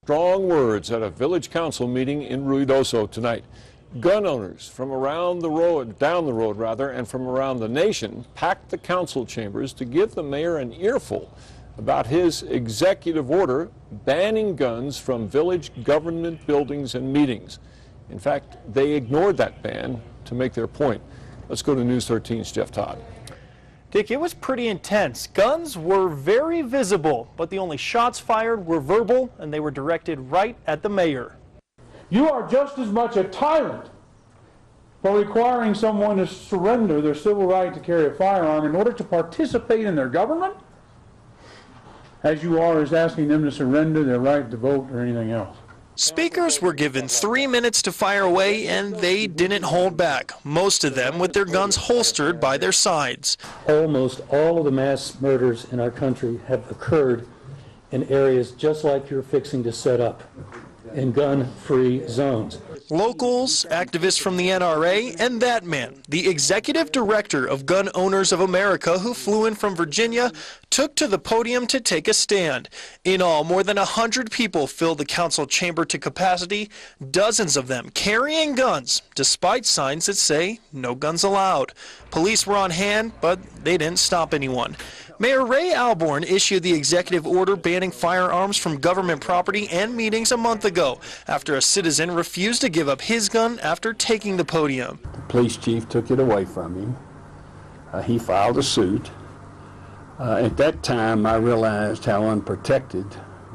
Strong words at a village council meeting in Ruidoso tonight. Gun owners from down the road and from around the nation packed the council chambers to give the mayor an earful about his executive order banning guns from village government buildings and meetings. In fact, they ignored that ban to make their point. Let's go to News 13's Jeff Todd. Dick, it was pretty intense. Guns were very visible, but the only shots fired were verbal, and they were directed right at the mayor. You are just as much a tyrant for requiring someone to surrender their civil right to carry a firearm in order to participate in their government as you are as asking them to surrender their right to vote or anything else. Speakers were given 3 minutes to fire away, and they didn't hold back, most of them with their guns holstered by their sides. Almost all of the mass murders in our country have occurred in areas just like you're fixing to set up, in gun-free zones. Locals, activists from the NRA, and that man, the executive director of Gun Owners of America, who flew in from Virginia, took to the podium to take a stand. In all, more than 100 people filled the council chamber to capacity, dozens of them carrying guns, despite signs that say no guns allowed. Police were on hand, but they didn't stop anyone. Mayor Ray Alborn issued the executive order banning firearms from government property and meetings a month ago after a citizen refused to give up his gun after taking the podium. The police chief took it away from him. He filed a suit. At that time, I realized how unprotected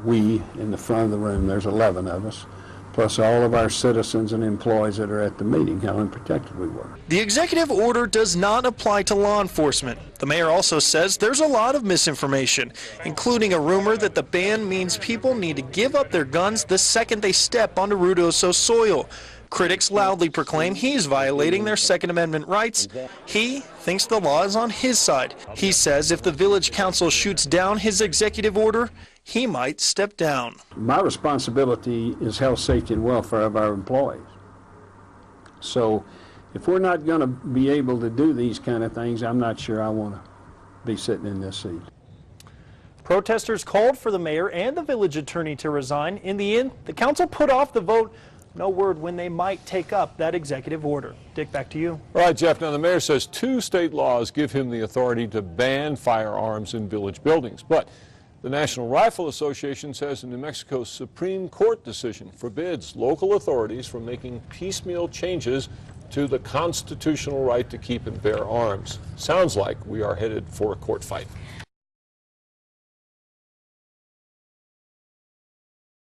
we in the front of the room, there's 11 of us, plus all of our citizens and employees that are at the meeting, how unprotected we were. The executive order does not apply to law enforcement. The mayor also says there's a lot of misinformation, including a rumor that the ban means people need to give up their guns the second they step onto Ruidoso soil. Critics loudly proclaim he's violating their Second Amendment rights. He thinks the law is on his side. He says if the village council shoots down his executive order, he might step down. My responsibility is health, safety, and welfare of our employees. So if we're not going to be able to do these kind of things, I'm not sure I want to be sitting in this seat. Protesters called for the mayor and the village attorney to resign. In the end, the council put off the vote. No word when they might take up that executive order. Dick, back to you. All right, Jeff. Now, the mayor says 2 state laws give him the authority to ban firearms in village buildings. But the National Rifle Association says a New Mexico Supreme Court decision forbids local authorities from making piecemeal changes to the constitutional right to keep and bear arms. Sounds like we are headed for a court fight.